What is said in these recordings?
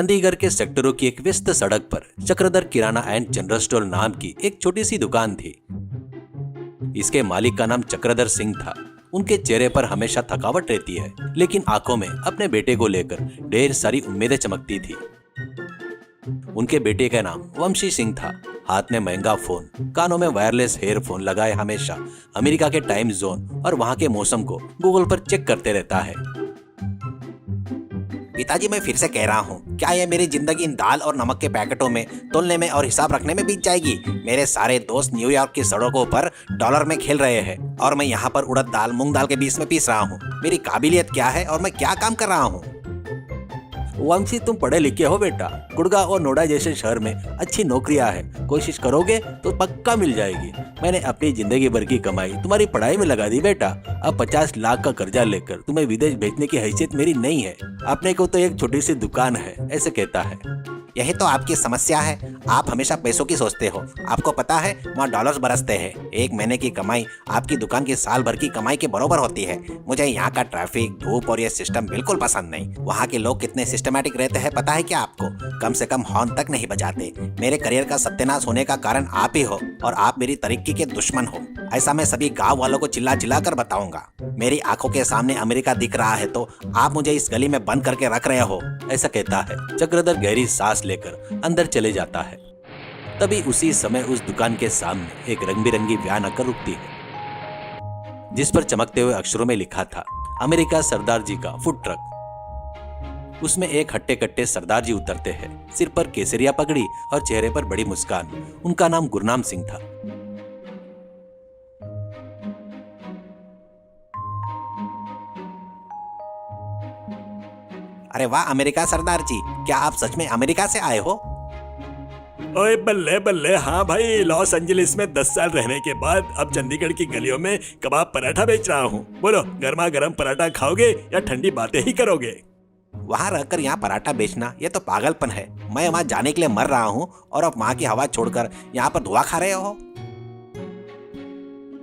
चंडीगढ़ के सेक्टरों की एक व्यस्त सड़क पर चक्रधर किराना एंड जनरल स्टोर नाम की एक छोटी सी दुकान थी। इसके मालिक का नाम चक्रधर सिंह था। उनके चेहरे पर हमेशा थकावट रहती है, लेकिन आंखों में अपने बेटे को लेकर ढेर सारी उम्मीदें चमकती थी। उनके बेटे का नाम वंशी सिंह था। हाथ में महंगा फोन, कानों में वायरलेस हेयरफोन लगाए हमेशा अमेरिका के टाइम जोन और वहां के मौसम को गूगल पर चेक करते रहता है। पिताजी, मैं फिर से कह रहा हूँ, क्या ये मेरी जिंदगी इन दाल और नमक के पैकेटों में तोलने में और हिसाब रखने में बीत जाएगी? मेरे सारे दोस्त न्यूयॉर्क की सड़कों पर डॉलर में खेल रहे हैं और मैं यहाँ पर उड़द दाल मूंग दाल के बीच में पीस रहा हूँ। मेरी काबिलियत क्या है और मैं क्या काम कर रहा हूँ? वंशी, तुम पढ़े लिखे हो बेटा। गुड़गांव और नोएडा जैसे शहर में अच्छी नौकरियां हैं। कोशिश करोगे तो पक्का मिल जाएगी। मैंने अपनी जिंदगी भर की कमाई तुम्हारी पढ़ाई में लगा दी बेटा। अब 50 लाख का कर्जा लेकर तुम्हें विदेश भेजने की हैसियत मेरी नहीं है। अपने को तो एक छोटी सी दुकान है, ऐसे कहता है। यही तो आपकी समस्या है। आप हमेशा पैसों की सोचते हो। आपको पता है वहाँ डॉलर्स बरसते हैं। एक महीने की कमाई आपकी दुकान की साल भर की कमाई के बराबर होती है। मुझे यहाँ का ट्रैफिक, धूप और ये सिस्टम बिल्कुल पसंद नहीं। वहाँ के लोग कितने सिस्टमैटिक रहते हैं पता है क्या आपको? कम से कम हॉर्न तक नहीं बजाते। मेरे करियर का सत्यानाश होने का कारण आप ही हो और आप मेरी तरक्की के दुश्मन हो। ऐसा मैं सभी गाँव वालों को चिल्ला चिल्ला कर बताऊंगा। मेरी आंखों के सामने अमेरिका दिख रहा है तो आप मुझे इस गली में बंद करके रख रहे हो, ऐसा कहता है। चक्रधर गहरी सांस लेकर अंदर चले जाता है। तभी उसी समय उस दुकान के सामने एक रंग बिरंगी वैन आकर रुकती है, जिस पर चमकते हुए अक्षरों में लिखा था, अमेरिका सरदार जी का फूड ट्रक। उसमें एक हट्टे कट्टे सरदार जी उतरते हैं। सिर पर केसरिया पगड़ी और चेहरे पर बड़ी मुस्कान। उनका नाम गुरनाम सिंह था। अरे वाह अमेरिका सरदार जी, क्या आप सच में अमेरिका से आए हो? ओए बल्ले बल्ले, हाँ भाई, लॉस एंजलिस में 10 साल रहने के बाद अब चंडीगढ़ की गलियों में कबाब पराठा बेच रहा हूँ। बोलो, गर्मा गर्म पराठा खाओगे या ठंडी बातें ही करोगे? वहाँ रहकर यहाँ पराठा बेचना ये तो पागलपन है। मैं वहाँ जाने के लिए मर रहा हूँ और अब वहाँ की हवा छोड़कर यहाँ पर धुआं खा रहे हो।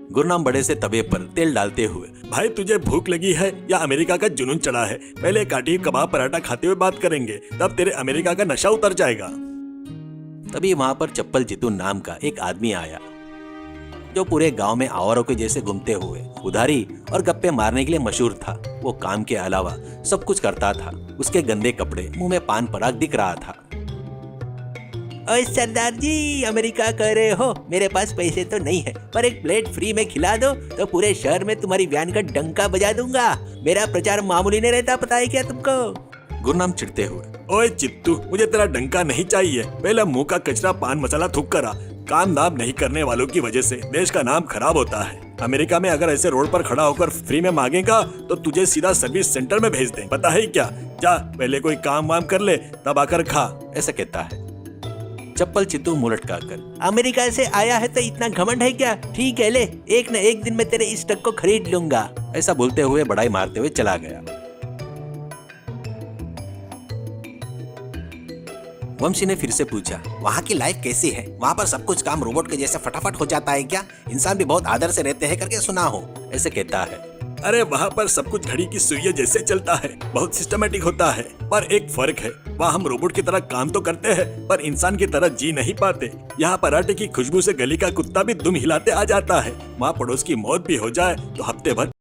गुरनाम बड़े से तवे पर तेल डालते हुए, भाई तुझे भूख लगी है या अमेरिका का जुनून चढ़ा है? पहले काटी कबाब पराठा खाते हुए बात करेंगे, तब तेरे अमेरिका का नशा उतर जाएगा। तभी वहां पर चप्पल जितू नाम का एक आदमी आया, जो पूरे गांव में आवारों के जैसे घूमते हुए उधारी और गप्पे मारने के लिए मशहूर था। वो काम के अलावा सब कुछ करता था। उसके गंदे कपड़े, मुंह में पान पराग दिख रहा था। ओए सरदार जी, अमेरिका कह रहे हो? मेरे पास पैसे तो नहीं है, पर एक प्लेट फ्री में खिला दो तो पूरे शहर में तुम्हारी वैन का डंका बजा दूंगा। मेरा प्रचार मामूली नहीं रहता, पता है क्या तुमको? गुरनाम चिढ़ते हुए, ओए चित्तू, मुझे तेरा डंका नहीं चाहिए। पहले मुंह का कचरा पान मसाला थूक करा। काम दाम नहीं करने वालों की वजह से देश का नाम खराब होता है। अमेरिका में अगर ऐसे रोड पर खड़ा होकर फ्री में मांगेगा तो तुझे सीधा सर्विस सेंटर में भेज दें, पता है क्या? जा पहले कोई काम वाम कर ले, तब आकर खा, ऐसा कहता है। चप्पल चित्तू मुंह लटकाकर, अमेरिका से आया है तो इतना घमंड है क्या? ठीक है, ले, एक न एक दिन मैं तेरे इस ट्रक को खरीद लूंगा, ऐसा बोलते हुए बड़ाई मारते हुए चला गया। वंशी ने फिर से पूछा, वहाँ की लाइफ कैसी है? वहाँ पर सब कुछ काम रोबोट के जैसे फटाफट हो जाता है क्या? इंसान भी बहुत आदर से रहते हैं करके सुना हो, ऐसे कहता है। अरे वहाँ पर सब कुछ घड़ी की सुइया जैसे चलता है, बहुत सिस्टमेटिक होता है। पर एक फर्क है, वहाँ हम रोबोट की तरह काम तो करते हैं पर इंसान की तरह जी नहीं पाते। यहाँ पराठे की खुशबू से गली का कुत्ता भी दुम हिलाते आ जाता है। वहाँ पड़ोस की मौत भी हो जाए तो हफ्ते भर